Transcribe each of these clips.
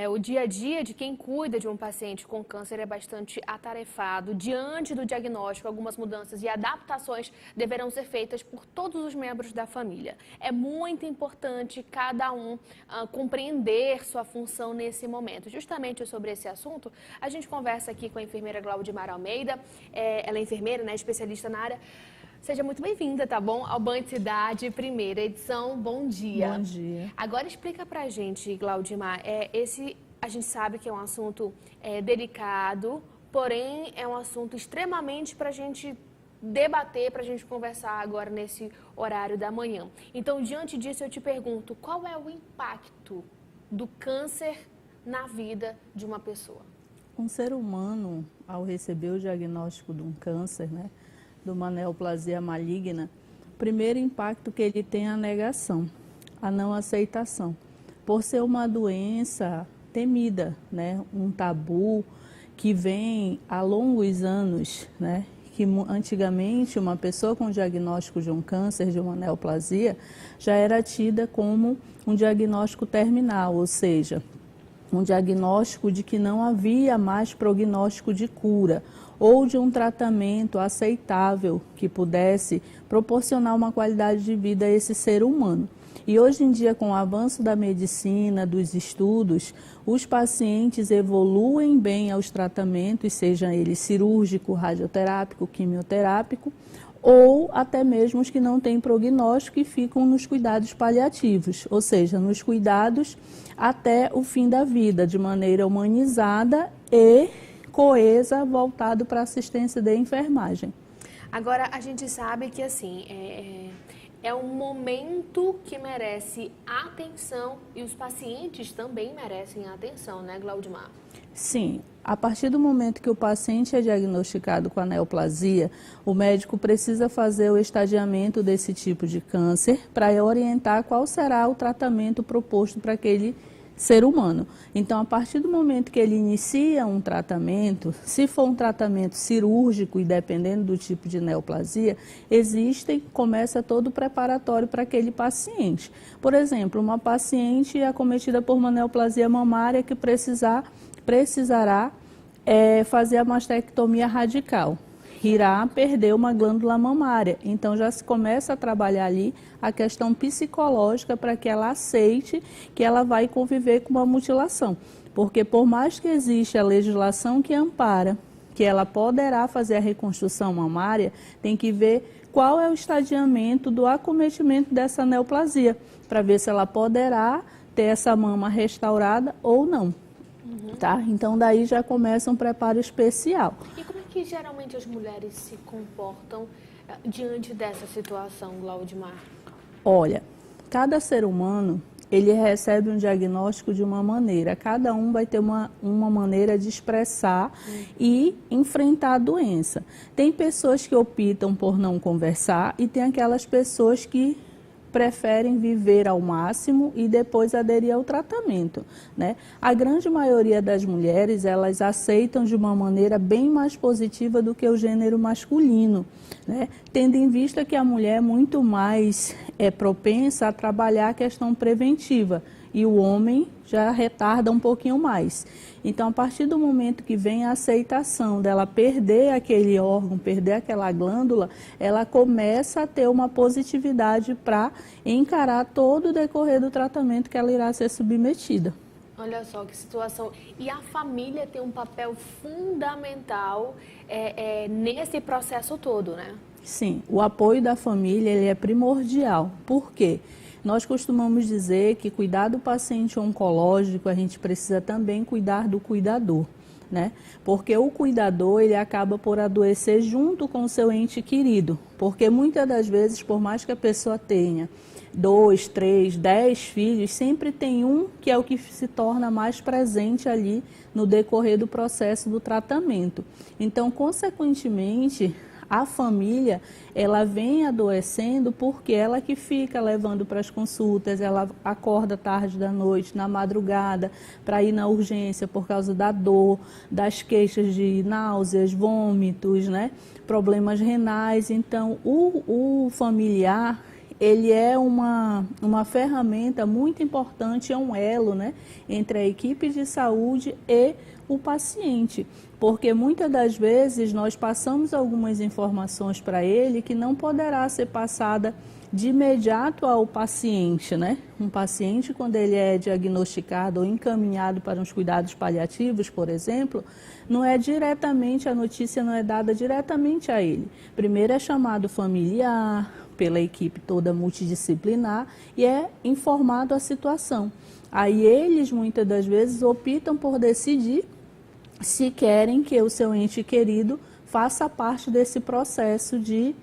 O dia a dia de quem cuida de um paciente com câncer é bastante atarefado. Diante do diagnóstico, algumas mudanças e adaptações deverão ser feitas por todos os membros da família. É muito importante cada um compreender sua função nesse momento. Justamente sobre esse assunto, a gente conversa aqui com a enfermeira Glaudimar Almeida. Ela é enfermeira, né, especialista na área. Seja muito bem-vinda, tá bom? Ao Banho de Cidade, primeira edição. Bom dia. Bom dia. Agora explica pra gente, Glaudimar, a gente sabe que é um assunto delicado, porém é um assunto extremamente pra gente debater, pra gente conversar agora nesse horário da manhã. Então, diante disso, eu te pergunto, qual é o impacto do câncer na vida de uma pessoa? Um ser humano, ao receber o diagnóstico de um câncer, né, de uma neoplasia maligna, o primeiro impacto que ele tem é a negação, a não aceitação. Por ser uma doença temida, né, um tabu que vem há longos anos, né, que antigamente uma pessoa com diagnóstico de um câncer, de uma neoplasia, já era tida como um diagnóstico terminal, ou seja, um diagnóstico de que não havia mais prognóstico de cura ou de um tratamento aceitável que pudesse proporcionar uma qualidade de vida a esse ser humano. E hoje em dia, com o avanço da medicina, dos estudos, os pacientes evoluem bem aos tratamentos, seja ele cirúrgico, radioterápico, quimioterápico, ou até mesmo os que não têm prognóstico e ficam nos cuidados paliativos, ou seja, nos cuidados até o fim da vida, de maneira humanizada e coesa, voltado para a assistência de enfermagem. Agora, a gente sabe que, assim, é um momento que merece atenção e os pacientes também merecem atenção, né, Glaudimar? Sim, a partir do momento que o paciente é diagnosticado com a neoplasia, o médico precisa fazer o estadiamento desse tipo de câncer para orientar qual será o tratamento proposto para aquele ser humano. Então, a partir do momento que ele inicia um tratamento, se for um tratamento cirúrgico e dependendo do tipo de neoplasia, começa todo o preparatório para aquele paciente. Por exemplo, uma paciente acometida por uma neoplasia mamária que precisará fazer a mastectomia radical. Irá perder uma glândula mamária. Então, já se começa a trabalhar ali a questão psicológica para que ela aceite que ela vai conviver com uma mutilação. Porque por mais que exista a legislação que ampara, que ela poderá fazer a reconstrução mamária, tem que ver qual é o estadiamento do acometimento dessa neoplasia, para ver se ela poderá ter essa mama restaurada ou não. Tá? Então, daí já começa um preparo especial. E como é que geralmente as mulheres se comportam diante dessa situação, Glaudimar? Olha, cada ser humano, ele recebe um diagnóstico de uma maneira. Cada um vai ter uma maneira de expressar e enfrentar a doença. Tem pessoas que optam por não conversar e tem aquelas pessoas que preferem viver ao máximo e depois aderir ao tratamento, né? A grande maioria das mulheres, elas aceitam de uma maneira bem mais positiva do que o gênero masculino, né? Tendo em vista que a mulher é muito mais propensa a trabalhar a questão preventiva e o homem já retarda um pouquinho mais. Então, a partir do momento que vem a aceitação dela perder aquele órgão, perder aquela glândula, ela começa a ter uma positividade para encarar todo o decorrer do tratamento que ela irá ser submetida. Olha só que situação. E a família tem um papel fundamental nesse processo todo, né? Sim, o apoio da família ele é primordial. Por quê? Nós costumamos dizer que cuidar do paciente oncológico, a gente precisa também cuidar do cuidador, né? Porque o cuidador, ele acaba por adoecer junto com o seu ente querido. Porque muitas das vezes, por mais que a pessoa tenha 2, 3, 10 filhos, sempre tem um que é o que se torna mais presente ali no decorrer do processo do tratamento. Então, consequentemente, a família, ela vem adoecendo porque ela que fica levando para as consultas, ela acorda tarde da noite, na madrugada, para ir na urgência por causa da dor, das queixas de náuseas, vômitos, né? Problemas renais. Então, o familiar, ele é uma ferramenta muito importante, é um elo, né, entre a equipe de saúde e o paciente, porque muitas das vezes nós passamos algumas informações para ele que não poderá ser passada de imediato ao paciente, né? Um paciente, quando ele é diagnosticado ou encaminhado para uns cuidados paliativos, por exemplo, não é diretamente, a notícia não é dada diretamente a ele. Primeiro é chamado familiar, pela equipe toda multidisciplinar, e é informado a situação. Aí eles, muitas das vezes, optam por decidir se querem que o seu ente querido faça parte desse processo de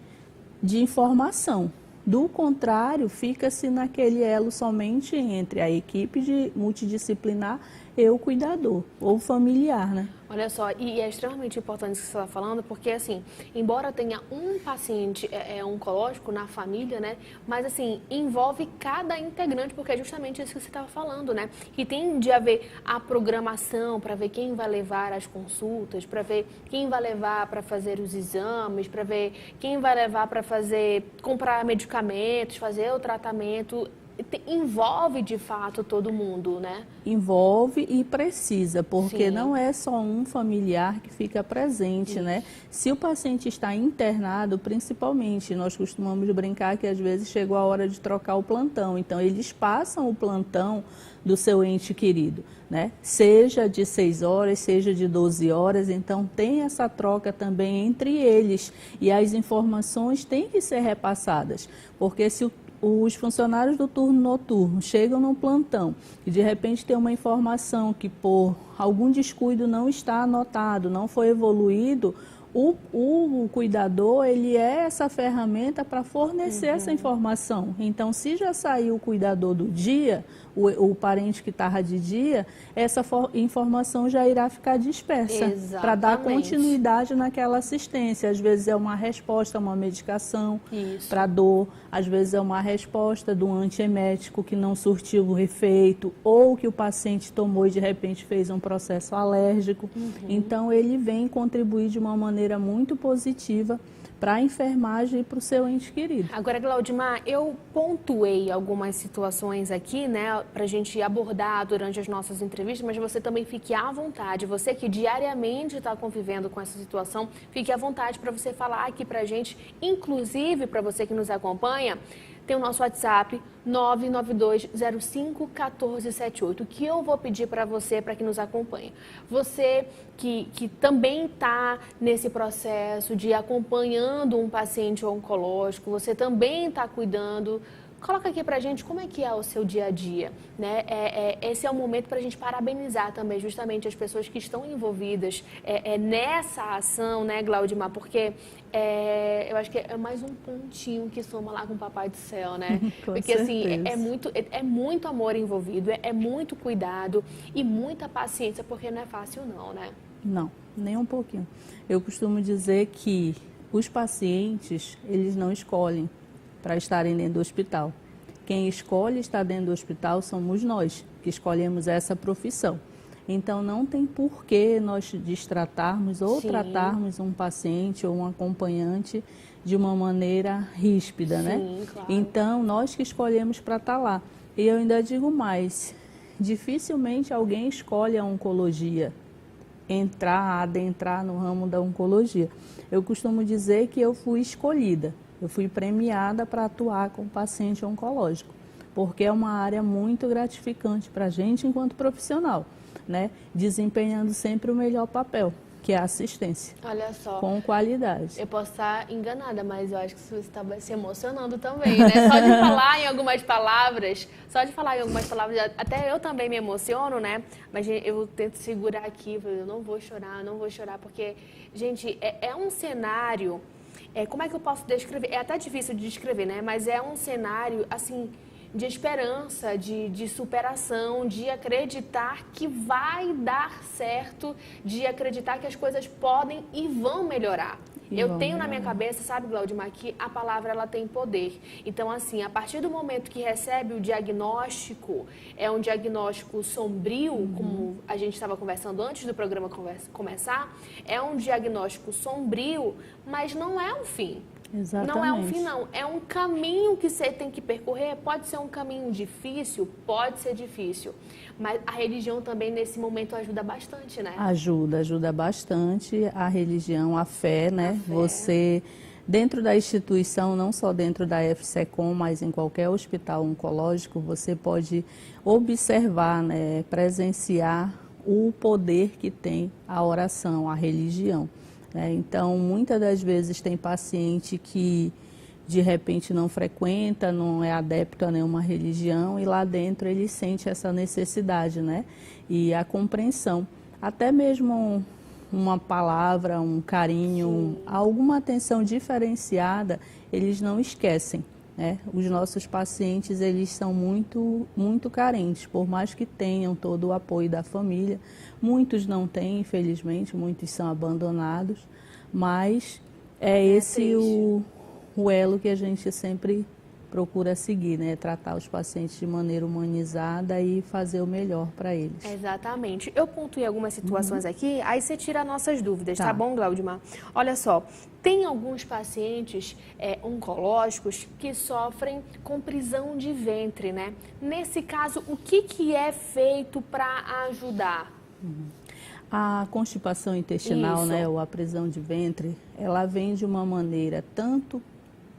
informação. Do contrário, fica-se naquele elo somente entre a equipe multidisciplinar e o cuidador, ou familiar, né? Olha só, e é extremamente importante isso que você está falando, porque assim, embora tenha um paciente oncológico na família, né, mas assim, envolve cada integrante, porque é justamente isso que você estava falando, né, que tem de haver a programação para ver quem vai levar as consultas, para ver quem vai levar para fazer os exames, para ver quem vai levar para comprar medicamentos, fazer o tratamento. Envolve de fato todo mundo, né? Envolve e precisa, porque Sim. não é só um familiar que fica presente, Isso. né? Se o paciente está internado, principalmente, nós costumamos brincar que às vezes chegou a hora de trocar o plantão, então eles passam o plantão do seu ente querido, né? Seja de 6 horas, seja de 12 horas, então tem essa troca também entre eles e as informações têm que ser repassadas, porque se os funcionários do turno noturno chegam no plantão e de repente tem uma informação que por algum descuido não está anotado, não foi evoluído, o cuidador, ele é essa ferramenta para fornecer essa informação. Então, se já saiu o cuidador do dia, o parente que estava de dia, essa informação já irá ficar dispersa para dar continuidade naquela assistência. Às vezes é uma resposta a uma medicação para dor, às vezes é uma resposta do antiemético que não surtiu o efeito ou que o paciente tomou e de repente fez um processo alérgico. Então, ele vem contribuir de uma maneira muito positiva para a enfermagem e para o seu ente querido. Agora, Glaudimar, eu pontuei algumas situações aqui, né, para a gente abordar durante as nossas entrevistas, mas você também fique à vontade. Você que diariamente está convivendo com essa situação, fique à vontade para você falar aqui para a gente, inclusive para você que nos acompanha. Tem o nosso WhatsApp 992051478, que eu vou pedir para você, para que nos acompanhe. Você que também está nesse processo de acompanhando um paciente oncológico, você também está cuidando. Coloca aqui pra gente como é que é o seu dia a dia, né? Esse é o momento para a gente parabenizar também justamente as pessoas que estão envolvidas nessa ação, né, Glaudimar? Porque eu acho que é mais um pontinho que soma lá com o Papai do Céu, né? Porque assim, é muito amor envolvido, é muito cuidado e muita paciência, porque não é fácil não, né? Não, nem um pouquinho. Eu costumo dizer que os pacientes, eles não escolhem para estarem dentro do hospital. Quem escolhe estar dentro do hospital somos nós, que escolhemos essa profissão. Então, não tem porquê nós destratarmos ou tratarmos um paciente ou um acompanhante de uma maneira ríspida, né? Claro. Então, nós que escolhemos para estar lá. E eu ainda digo mais, dificilmente alguém escolhe a oncologia, adentrar no ramo da oncologia. Eu costumo dizer que eu fui escolhida. Eu fui premiada para atuar com paciente oncológico, porque é uma área muito gratificante para a gente enquanto profissional, né? Desempenhando sempre o melhor papel, que é a assistência. Olha só. Com qualidade. Eu posso estar enganada, mas eu acho que você está se emocionando também, né? Só de falar em algumas palavras, até eu também me emociono, né? Mas eu tento segurar aqui, eu não vou chorar, porque, gente, é um cenário... como é que eu posso descrever? É até difícil de descrever, né? Mas é um cenário, assim, de esperança, de superação, de acreditar que vai dar certo, de acreditar que as coisas podem e vão melhorar. Eu tenho na minha cabeça, sabe, Glaudimar, que a palavra ela tem poder. Então, assim, a partir do momento que recebe o diagnóstico, é um diagnóstico sombrio, como a gente estava conversando antes do programa começar, é um diagnóstico sombrio, mas não é um fim. Exatamente. Não é um fim, não. É um caminho que você tem que percorrer. Pode ser um caminho difícil, pode ser difícil. Mas a religião também, nesse momento, ajuda bastante, né? Ajuda bastante. A religião, a fé, né? A fé. Você, dentro da instituição, não só dentro da FCECOM, mas em qualquer hospital oncológico, você pode observar, né? Presenciar o poder que tem a oração, a religião. Então, muitas das vezes tem paciente que de repente não frequenta, não é adepto a nenhuma religião e lá dentro ele sente essa necessidade, né? E a compreensão, até mesmo uma palavra, um carinho, alguma atenção diferenciada, eles não esquecem, né? Os nossos pacientes, eles são muito carentes, por mais que tenham todo o apoio da família. Muitos não têm, infelizmente, muitos são abandonados, mas é esse o elo que a gente sempre procura seguir, né? Tratar os pacientes de maneira humanizada e fazer o melhor para eles. Exatamente. Eu pontuei algumas situações aqui, aí você tira nossas dúvidas, tá bom, Glaudimar? Olha só, tem alguns pacientes oncológicos que sofrem com prisão de ventre, né? Nesse caso, o que é feito para ajudar? A constipação intestinal, né, ou a prisão de ventre, ela vem de uma maneira tanto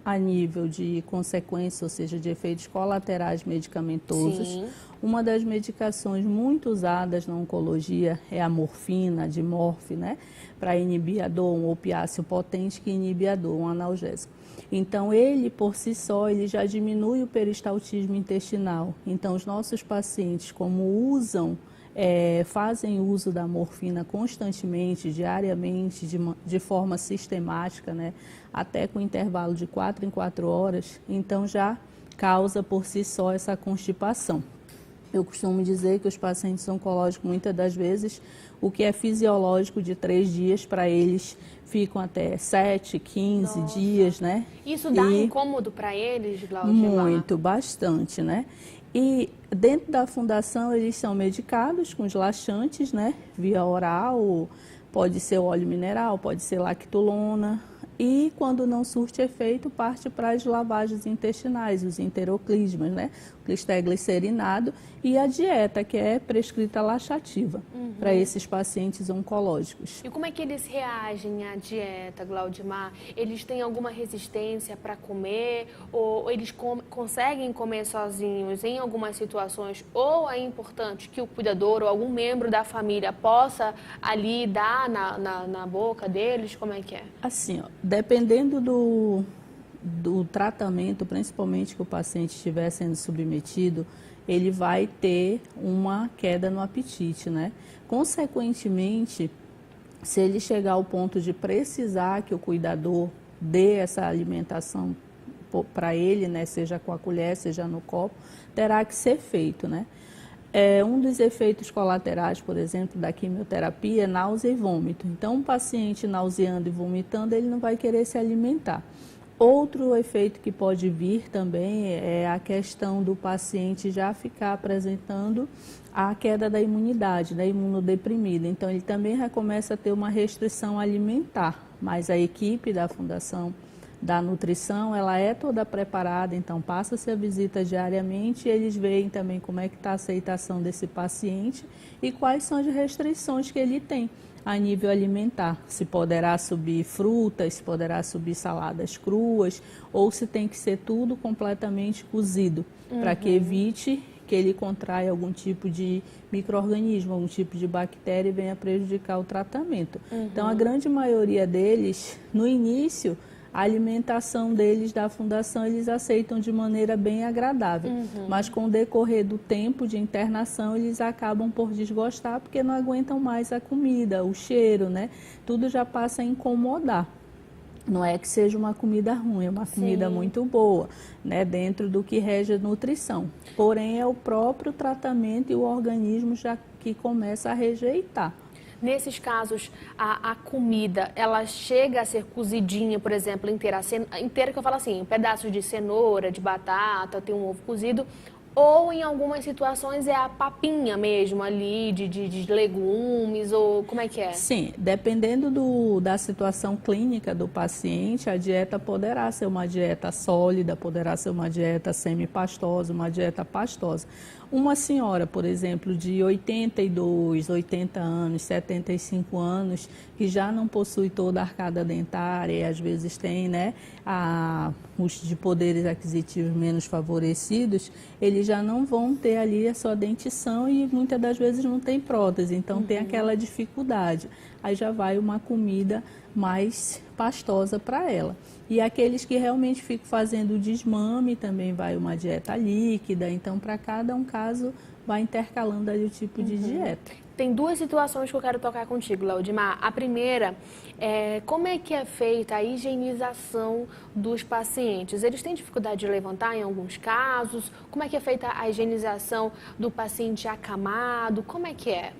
a nível de consequências, ou seja, de efeitos colaterais medicamentosos. Sim. Uma das medicações muito usadas na oncologia é a morfina, a Dimorf, né, para inibir a dor, um opiáceo potente que inibe a dor, um analgésico. Então, ele, por si só, ele já diminui o peristaltismo intestinal. Então, os nossos pacientes, como fazem uso da morfina constantemente, diariamente, de forma sistemática, né? Até com intervalo de 4 em 4 horas, então já causa por si só essa constipação. Eu costumo dizer que os pacientes oncológicos, muitas das vezes, o que é fisiológico de 3 dias, para eles ficam até 7, 15 dias, né? Isso dá incômodo para eles, Glaudimar? Muito, bastante, né? E dentro da fundação eles são medicados com os laxantes, né? Via oral, pode ser óleo mineral, pode ser lactulona. E quando não surte efeito, parte para as lavagens intestinais, os enteroclismas, né? O clisteglicerinado e a dieta, que é prescrita laxativa para esses pacientes oncológicos. E como é que eles reagem à dieta, Glaudimar? Eles têm alguma resistência para comer? Ou eles conseguem comer sozinhos em algumas situações? Ou é importante que o cuidador ou algum membro da família possa ali dar na boca deles? Como é que é? Assim, ó, dependendo do tratamento, principalmente que o paciente estiver sendo submetido, ele vai ter uma queda no apetite, né? Consequentemente, se ele chegar ao ponto de precisar que o cuidador dê essa alimentação para ele, né? Seja com a colher, seja no copo, terá que ser feito, né? Um dos efeitos colaterais, por exemplo, da quimioterapia é náusea e vômito. Então, um paciente nauseando e vomitando, ele não vai querer se alimentar. Outro efeito que pode vir também é a questão do paciente já ficar apresentando a queda da imunidade, da imunodeprimida. Então, ele também já começa a ter uma restrição alimentar, mas a equipe da Fundação da Nutrição, ela é toda preparada, então passa-se a visita diariamente e eles veem também como é que está a aceitação desse paciente e quais são as restrições que ele tem a nível alimentar, se poderá subir frutas, se poderá subir saladas cruas ou se tem que ser tudo completamente cozido, para que evite que ele contraia algum tipo de micro-organismo, algum tipo de bactéria e venha prejudicar o tratamento. Então, a grande maioria deles, no início, a alimentação deles da fundação eles aceitam de maneira bem agradável, mas com o decorrer do tempo de internação eles acabam por desgostar porque não aguentam mais a comida, o cheiro, né? Tudo já passa a incomodar. Não é que seja uma comida ruim, é uma comida muito boa, né? Dentro do que rege a nutrição. Porém, é o próprio tratamento e o organismo já que começa a rejeitar. Nesses casos, a comida, ela chega a ser cozidinha, por exemplo, inteira que eu falo assim, pedaços de cenoura, de batata, tem um ovo cozido, Ou em algumas situações é a papinha mesmo ali, de legumes, ou como é que é? Sim, dependendo da situação clínica do paciente, a dieta poderá ser uma dieta sólida, poderá ser uma dieta semi-pastosa, uma dieta pastosa. Uma senhora, por exemplo, de 82, 80 anos, 75 anos, que já não possui toda a arcada dentária e às vezes tem, né, os de poderes aquisitivos menos favorecidos, eles já não vão ter ali a sua dentição e muitas das vezes não tem prótese, então tem aquela dificuldade. Aí já vai uma comida mais pastosa para ela. E aqueles que realmente ficam fazendo desmame, também vai uma dieta líquida. Então, para cada um caso, vai intercalando ali o tipo de dieta. Tem duas situações que eu quero tocar contigo, Laudimar. A primeira é como é que é feita a higienização dos pacientes? Eles têm dificuldade de levantar em alguns casos? Como é que é feita a higienização do paciente acamado? Como é que é?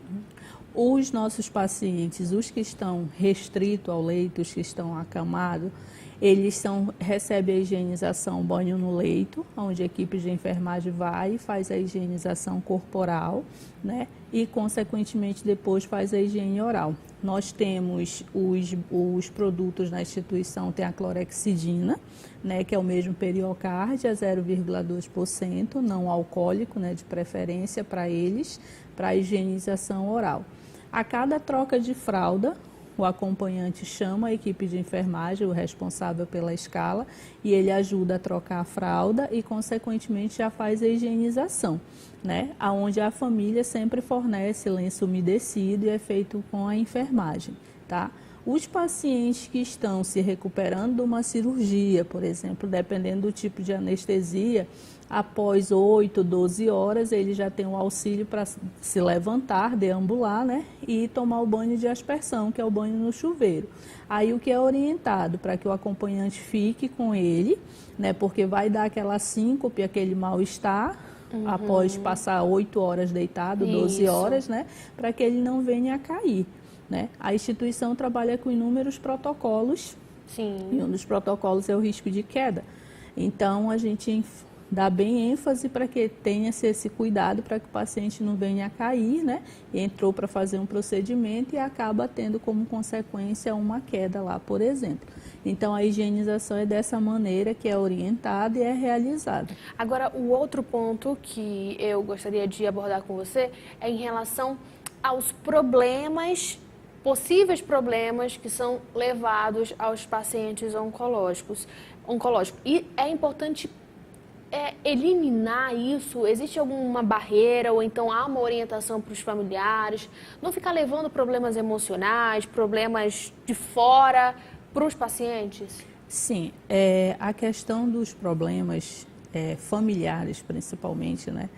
Os nossos pacientes, os que estão restritos ao leito, os que estão acamados, eles recebem a higienização banho no leito, onde a equipe de enfermagem vai e faz a higienização corporal, né? E, consequentemente, depois faz a higiene oral. Nós temos os produtos na instituição, tem a clorexidina, né, que é o mesmo Periocard, a 0,2%, não alcoólico, né, de preferência para eles, para a higienização oral. A cada troca de fralda, o acompanhante chama a equipe de enfermagem, o responsável pela escala, e ele ajuda a trocar a fralda e, consequentemente, já faz a higienização, né? Onde a família sempre fornece lenço umedecido e é feito com a enfermagem, tá? Os pacientes que estão se recuperando de uma cirurgia, por exemplo, dependendo do tipo de anestesia, após 8, 12 horas, ele já tem um auxílio para se levantar, deambular, né? E tomar o banho de aspersão, que é o banho no chuveiro. Aí o que é orientado para que o acompanhante fique com ele, né? Porque vai dar aquela síncope, aquele mal-estar, após passar 8 horas deitado, 12 horas, né? Para que ele não venha a cair, né? A instituição trabalha com inúmeros protocolos. Sim. E um dos protocolos é o risco de queda. Então, a gente dá bem ênfase para que tenha-se esse cuidado para que o paciente não venha a cair, né? Entrou para fazer um procedimento e acaba tendo como consequência uma queda lá, por exemplo. Então, a higienização é dessa maneira que é orientada e é realizada. Agora, o outro ponto que eu gostaria de abordar com você é em relação aos problemas, possíveis problemas que são levados aos pacientes oncológicos. E é importante eliminar isso. Existe alguma barreira ou então há uma orientação para os familiares? Não ficar levando problemas emocionais, problemas de fora para os pacientes? Sim, a questão dos problemas familiares, principalmente, né?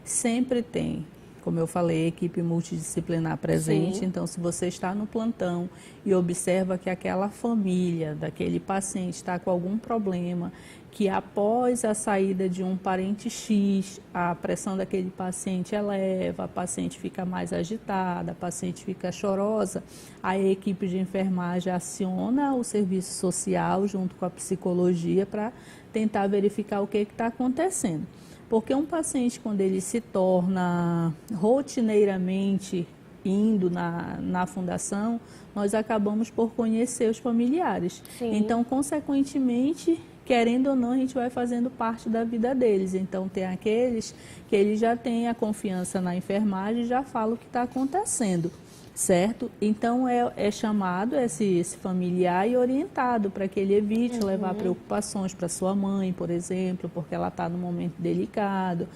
Sempre tem, como eu falei, equipe multidisciplinar presente. Sim. Então, se você está no plantão e observa que aquela família, daquele paciente está com algum problema, que após a saída de um parente X, a pressão daquele paciente eleva, a paciente fica mais agitada, a paciente fica chorosa, a equipe de enfermagem aciona o serviço social junto com a psicologia para tentar verificar o que está acontecendo. Porque um paciente, quando ele se torna rotineiramente indo na fundação, nós acabamos por conhecer os familiares. Sim. Então, consequentemente, querendo ou não, a gente vai fazendo parte da vida deles. Então, tem aqueles que eles já têm a confiança na enfermagem e já falam o que está acontecendo, certo? Então, é chamado esse familiar e orientado para que ele evite levar preocupações para sua mãe, por exemplo, porque ela está num momento delicado,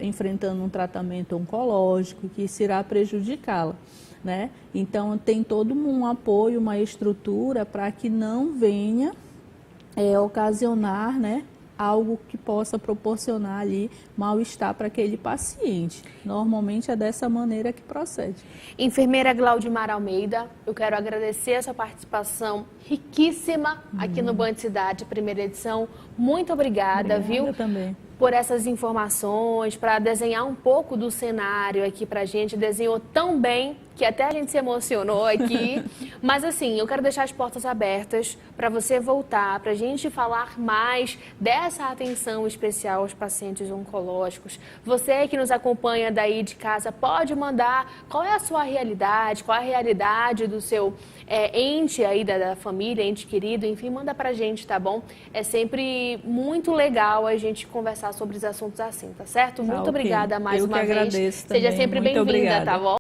enfrentando um tratamento oncológico que isso irá prejudicá-la, né? Então, tem todo um apoio, uma estrutura para que não venha ocasionar, né, algo que possa proporcionar ali mal-estar para aquele paciente. Normalmente é dessa maneira que procede. Enfermeira Glaudimar Almeida, eu quero agradecer a sua participação riquíssima aqui no Band Cidade, primeira edição. Muito obrigada, viu? Também. Por essas informações, para desenhar um pouco do cenário aqui para a gente. Desenhou tão bem que até a gente se emocionou aqui. Mas assim, eu quero deixar as portas abertas para você voltar, para a gente falar mais dessa atenção especial aos pacientes oncológicos. Você que nos acompanha daí de casa pode mandar qual é a sua realidade, qual é a realidade do seu ente aí da família, ente querido, enfim, manda pra gente, tá bom? É sempre muito legal a gente conversar sobre os assuntos assim, tá certo? Muito obrigada mais uma vez. Eu que agradeço também. Seja sempre bem-vinda, tá bom?